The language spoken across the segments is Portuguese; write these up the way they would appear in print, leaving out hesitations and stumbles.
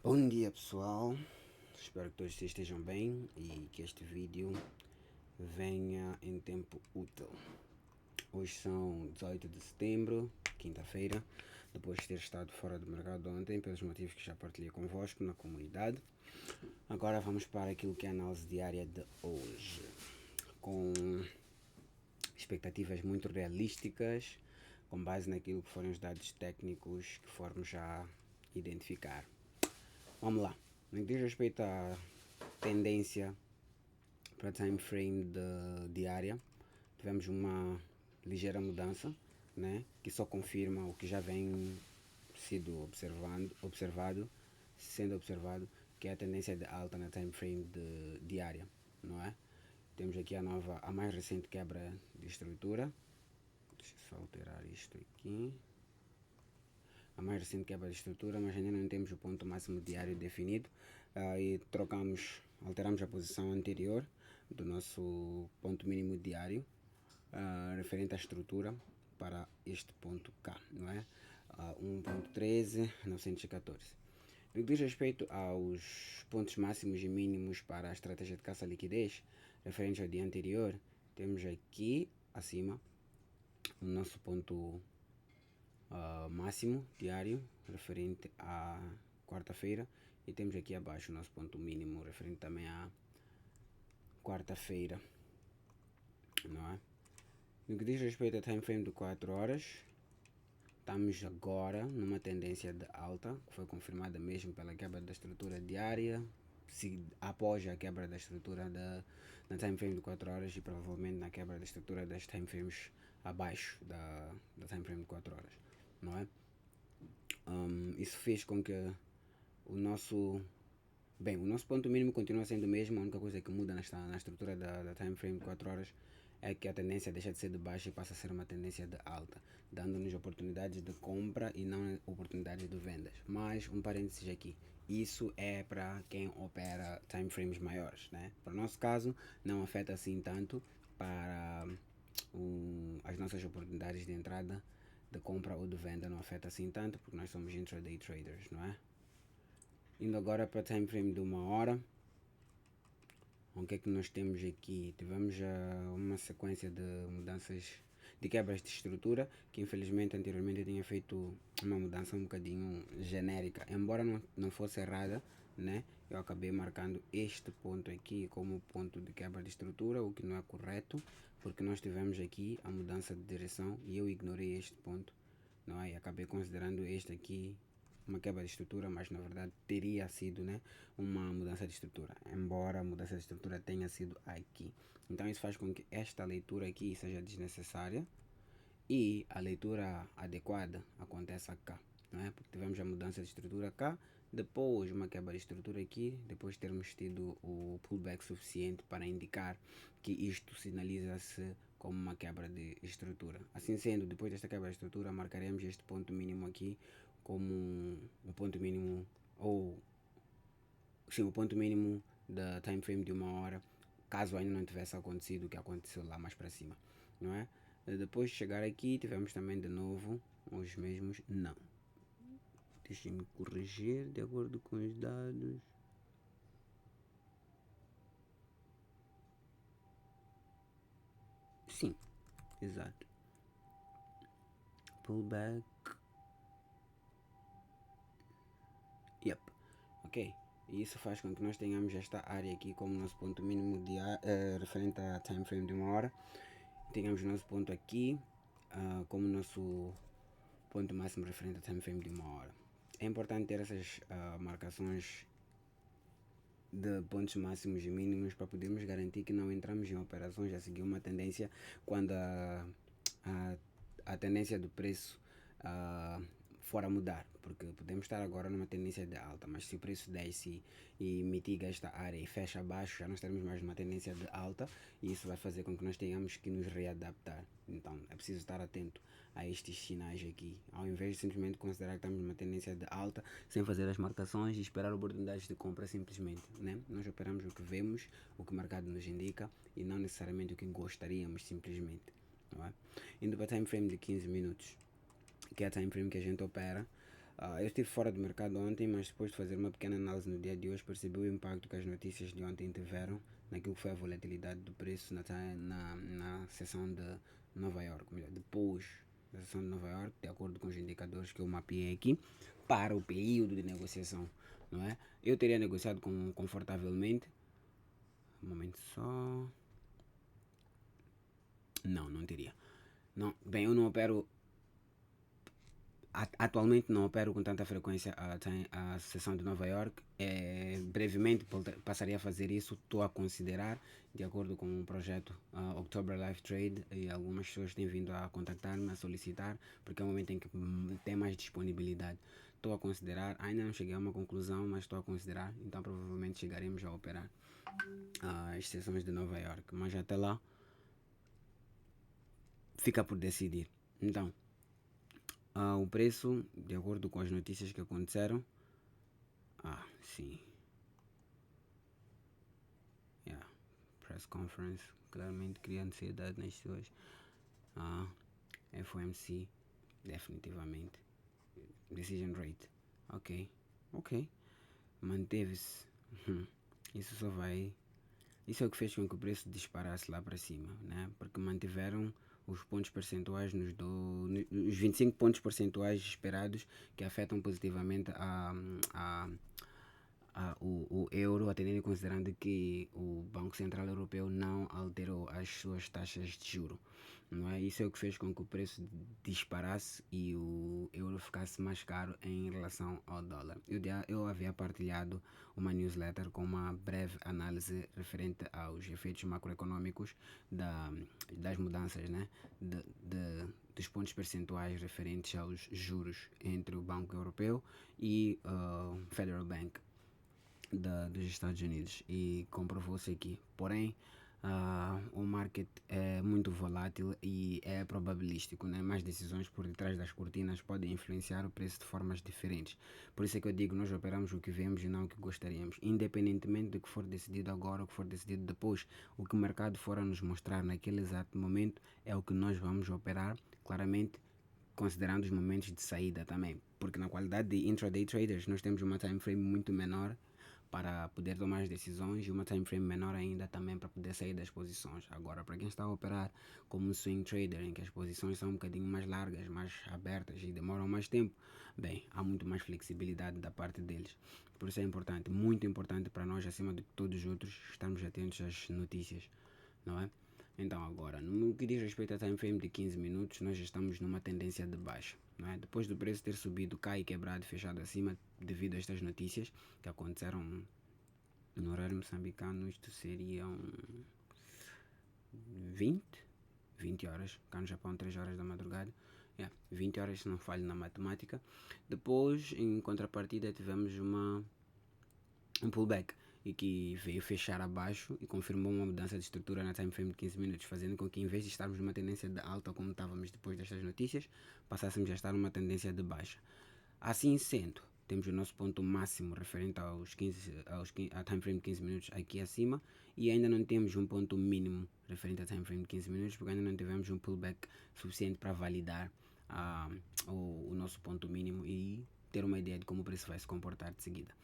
Bom dia pessoal, espero que todos estejam bem e que este vídeo venha em tempo útil. Hoje são 18 de setembro, quinta-feira, depois de ter estado fora do mercado ontem, pelos motivos que já partilhei convosco na comunidade. Agora vamos para aquilo que é a análise diária de hoje, com expectativas muito realísticas, com base naquilo que foram os dados técnicos que formos já identificar. Vamos lá. No que diz respeito à tendência para time frame diária, tivemos uma ligeira mudança, né, que só confirma o que já vem sendo observado, que é a tendência de alta na time frame diária, não é? Temos aqui a mais recente quebra de estrutura. Deixa eu só alterar isto aqui. A mais recente quebra de estrutura, mas ainda não temos o ponto máximo diário definido, e alteramos a posição anterior do nosso ponto mínimo diário, referente à estrutura, para este ponto K, não é? 1.13.914. No que diz respeito aos pontos máximos e mínimos para a estratégia de caça-liquidez, referente ao dia anterior, temos aqui acima o nosso ponto máximo diário referente à quarta-feira, e temos aqui abaixo o nosso ponto mínimo referente também à quarta-feira, não é? No que diz respeito a time frame de 4 horas, estamos agora numa tendência de alta, que foi confirmada mesmo pela quebra da estrutura diária, após a quebra da estrutura na time frame de 4 horas, e provavelmente na quebra da estrutura das time frames abaixo da time frame de 4 horas, não é? Isso fez com que o nosso ponto mínimo continua sendo o mesmo. A única coisa que muda na estrutura da time frame de 4 horas é que a tendência deixa de ser de baixa e passa a ser uma tendência de alta, dando-nos oportunidades de compra e não oportunidades de vendas. Mas um parênteses aqui, isso é para quem opera time frames maiores, né? Para o nosso caso, não afeta assim tanto para as nossas oportunidades de entrada, de compra ou de venda, não afeta assim tanto, porque nós somos intraday traders, não é? Indo agora para time frame de 1 hora, o que é que nós temos aqui? Tivemos uma sequência de mudanças, de quebras de estrutura, que infelizmente anteriormente eu tinha feito uma mudança um bocadinho genérica, embora não fosse errada, né? Eu acabei marcando este ponto aqui como ponto de quebra de estrutura, o que não é correto, porque nós tivemos aqui a mudança de direção e eu ignorei este ponto, não é? E acabei considerando este aqui uma quebra de estrutura, mas na verdade teria sido, né, uma mudança de estrutura, embora a mudança de estrutura tenha sido aqui. Então isso faz com que esta leitura aqui seja desnecessária e a leitura adequada aconteça cá, não é? Porque tivemos a mudança de estrutura cá, depois uma quebra de estrutura aqui, depois de termos tido o pullback suficiente para indicar que isto sinaliza-se como uma quebra de estrutura. Assim sendo, depois desta quebra de estrutura, marcaremos este ponto mínimo aqui como um ponto mínimo, ou sim, o ponto mínimo da time frame de 1 hora, caso ainda não tivesse acontecido o que aconteceu lá mais para cima, não é? Depois de chegar aqui, tivemos também de novo os mesmos. Não, deixem-me corrigir de acordo com os dados. Sim, exato. Pullback. Yep. Ok. E isso faz com que nós tenhamos esta área aqui como nosso ponto mínimo referente a time frame de 1 hora. Tenhamos o nosso ponto aqui como nosso ponto máximo referente a time frame de 1 hora. É importante ter essas marcações de pontos máximos e mínimos para podermos garantir que não entramos em operações a seguir uma tendência quando a tendência do preço for a mudar, porque podemos estar agora numa tendência de alta, mas se o preço desce e mitiga esta área e fecha abaixo, já não estaremos mais numa tendência de alta, e isso vai fazer com que nós tenhamos que nos readaptar. Então é preciso estar atento a estes sinais aqui, ao invés de simplesmente considerar que estamos numa tendência de alta sem fazer as marcações e esperar oportunidades de compra simplesmente, né? Nós operamos o que vemos, o que o mercado nos indica, e não necessariamente o que gostaríamos simplesmente, não é? Indo para time frame de 15 minutos, que é a time frame que a gente opera, Eu estive fora do mercado ontem, mas depois de fazer uma pequena análise no dia de hoje, percebi o impacto que as notícias de ontem tiveram naquilo que foi a volatilidade do preço na sessão de Nova York. Melhor, depois da sessão de Nova York, de acordo com os indicadores que eu mapeei aqui, para o período de negociação, não é? Eu teria negociado confortavelmente. Um momento só. Não, não teria. Não, bem, eu não opero. Atualmente não opero com tanta frequência a sessão de Nova York. Brevemente passaria a fazer isso. Estou a considerar, de acordo com o projeto October Live Trade, e algumas pessoas têm vindo a contactar-me, a solicitar, porque é o momento em que tem mais disponibilidade. Estou a considerar, ainda não cheguei a uma conclusão, mas estou a considerar, então provavelmente chegaremos a operar as sessões de Nova York. Mas até lá, fica por decidir. Então, o preço, de acordo com as notícias que aconteceram, sim, yeah, press conference, claramente cria ansiedade nas pessoas. FOMC, definitivamente. Decision rate, ok, manteve-se. Isso só vai. Isso é o que fez com que o preço disparasse lá para cima, né? Porque mantiveram os pontos percentuais os 25 pontos percentuais esperados, que afetam positivamente o euro, atendendo e considerando que o Banco Central Europeu não alterou as suas taxas de juro. Não é? Isso é o que fez com que o preço disparasse e o euro ficasse mais caro em relação ao dólar. Eu havia partilhado uma newsletter com uma breve análise referente aos efeitos macroeconômicos das mudanças, né? Dos pontos percentuais referentes aos juros entre o Banco Europeu e o Federal Bank dos Estados Unidos, e comprovou-se aqui. Porém, o market é muito volátil e é probabilístico, né? Mais decisões por detrás das cortinas podem influenciar o preço de formas diferentes. Por isso é que eu digo, nós operamos o que vemos e não o que gostaríamos, independentemente do que for decidido agora ou que for decidido depois. O que o mercado for a nos mostrar naquele exato momento é o que nós vamos operar, claramente considerando os momentos de saída também, porque na qualidade de intraday traders nós temos uma time frame muito menor para poder tomar as decisões e uma time frame menor ainda também para poder sair das posições. Agora, para quem está a operar como um swing trader, em que as posições são um bocadinho mais largas, mais abertas e demoram mais tempo, bem, há muito mais flexibilidade da parte deles. Por isso é importante, muito importante para nós, acima de todos os outros, estarmos atentos às notícias, não é? Então agora, no que diz respeito a time frame de 15 minutos, nós já estamos numa tendência de baixa. Não é? Depois do preço ter subido, cai, quebrado e fechado acima devido a estas notícias que aconteceram no horário moçambicano, isto seriam 20, 20 horas, cá no Japão 3 horas da madrugada, 20 horas se não falho na matemática. Depois, em contrapartida, tivemos um pullback e que veio fechar abaixo e confirmou uma mudança de estrutura na time frame de 15 minutos, fazendo com que, em vez de estarmos numa tendência de alta como estávamos depois destas notícias, passássemos a estar numa tendência de baixa. Assim sendo, temos o nosso ponto máximo referente a time frame de 15 minutos aqui acima, e ainda não temos um ponto mínimo referente a time frame de 15 minutos, porque ainda não tivemos um pullback suficiente para validar o nosso ponto mínimo e ter uma ideia de como o preço vai se comportar de seguida.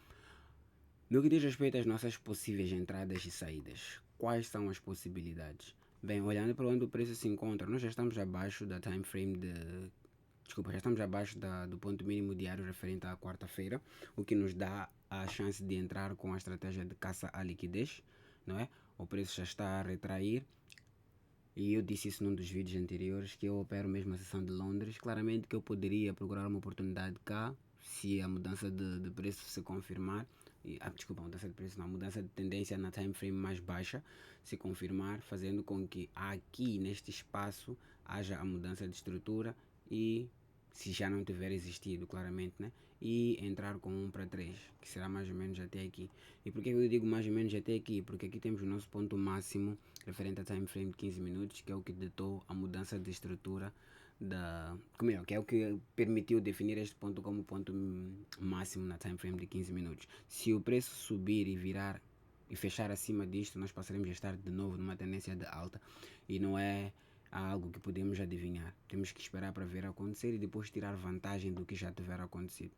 No que diz respeito às nossas possíveis entradas e saídas, quais são as possibilidades? Bem, olhando para onde o preço se encontra, nós já estamos abaixo da time frame já estamos abaixo do ponto mínimo diário referente à quarta-feira, o que nos dá a chance de entrar com a estratégia de caça à liquidez, não é? O preço já está a retrair, e eu disse isso num dos vídeos anteriores, que eu opero mesmo a sessão de Londres. Claramente que eu poderia procurar uma oportunidade cá, se a mudança de preço se confirmar, desculpa, a mudança de preço não, a mudança de tendência na time frame mais baixa se confirmar, fazendo com que aqui neste espaço haja a mudança de estrutura, e se já não tiver existido, claramente, né? E entrar com 1 para 3, que será mais ou menos até aqui. E por que eu digo mais ou menos até aqui? Porque aqui temos o nosso ponto máximo referente a time frame de 15 minutos, que é o que ditou a mudança de estrutura que é o que permitiu definir este ponto como ponto máximo na time frame de 15 minutos. Se o preço subir e virar e fechar acima disto, nós passaremos a estar de novo numa tendência de alta, e não é há algo que podemos adivinhar. Temos que esperar para ver acontecer e depois tirar vantagem do que já tiver acontecido.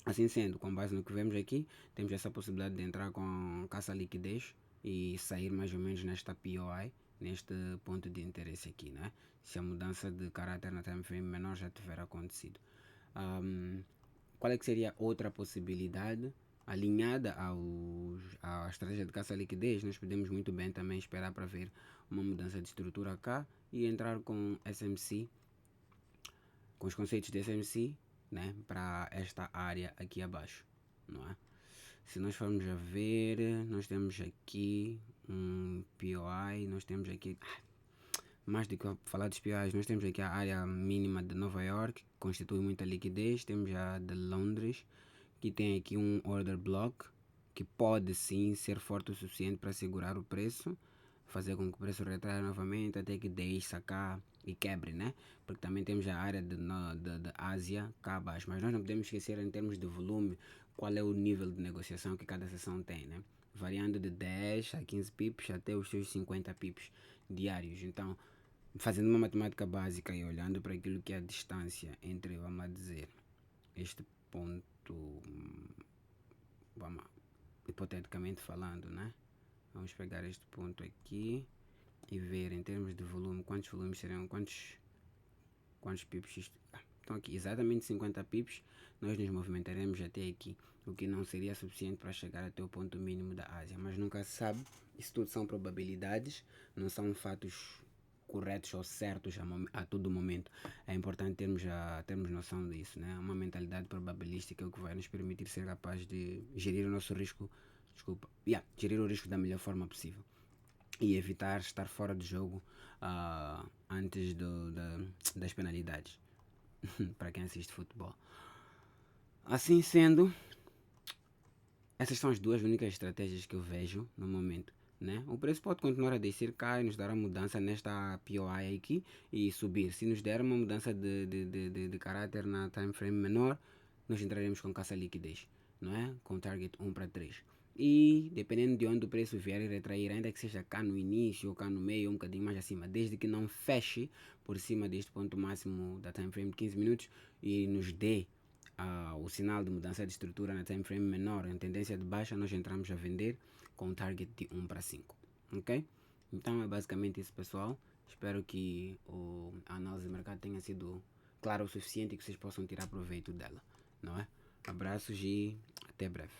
Assim sendo, com base no que vemos aqui, temos essa possibilidade de entrar com caça-liquidez e sair mais ou menos nesta POI, neste ponto de interesse aqui, né? Se a mudança de caráter na time frame menor já tiver acontecido. Qual é que seria outra possibilidade? Alinhada à estratégia de caça-liquidez, nós podemos muito bem também esperar para ver uma mudança de estrutura cá e entrar com SMC, com os conceitos de SMC, né, para esta área aqui abaixo, não é? Se nós formos a ver, nós temos aqui um POI, nós temos aqui, mais do que falar dos POIs, nós temos aqui a área mínima de Nova York, que constitui muita liquidez, temos a de Londres, que tem aqui um order block, que pode sim ser forte o suficiente para segurar o preço, fazer com que o preço retraia novamente até que deixe sacar e quebre, né? Porque também temos a área de Ásia cá abaixo, mas nós não podemos esquecer em termos de volume qual é o nível de negociação que cada sessão tem, né? Variando de 10 a 15 pips até os seus 50 pips diários. Então, fazendo uma matemática básica e olhando para aquilo que é a distância entre, vamos dizer, este ponto, vamos, hipoteticamente falando, né? Vamos pegar este ponto aqui e ver em termos de volume quantos volumes serão, quantos pips isto. Então aqui exatamente 50 pips nós nos movimentaremos até aqui, o que não seria suficiente para chegar até o ponto mínimo da Ásia, mas nunca se sabe, isso tudo são probabilidades, não são fatos corretos ou certos a todo momento. É importante termos noção disso, né? Uma mentalidade probabilística é o que vai nos permitir ser capaz de gerir o nosso risco, gerir o risco da melhor forma possível e evitar estar fora do jogo antes das penalidades para quem assiste futebol. Assim sendo, essas são as duas únicas estratégias que eu vejo no momento, né? O preço pode continuar a descer cá e nos dar a mudança nesta POI aqui e subir. Se nos der uma mudança de caráter na time frame menor, nós entraremos com caça-liquidez, não é? Com target 1 para 3. E dependendo de onde o preço vier e retrair, ainda que seja cá no início ou cá no meio, um bocadinho mais acima, desde que não feche por cima deste ponto máximo da time frame de 15 minutos e nos dê o sinal de mudança de estrutura na time frame menor em tendência de baixa, nós entramos a vender com um target de 1 para 5, ok? Então é basicamente isso, pessoal. Espero que a análise de mercado tenha sido clara o suficiente e que vocês possam tirar proveito dela, não é? Abraços e até breve.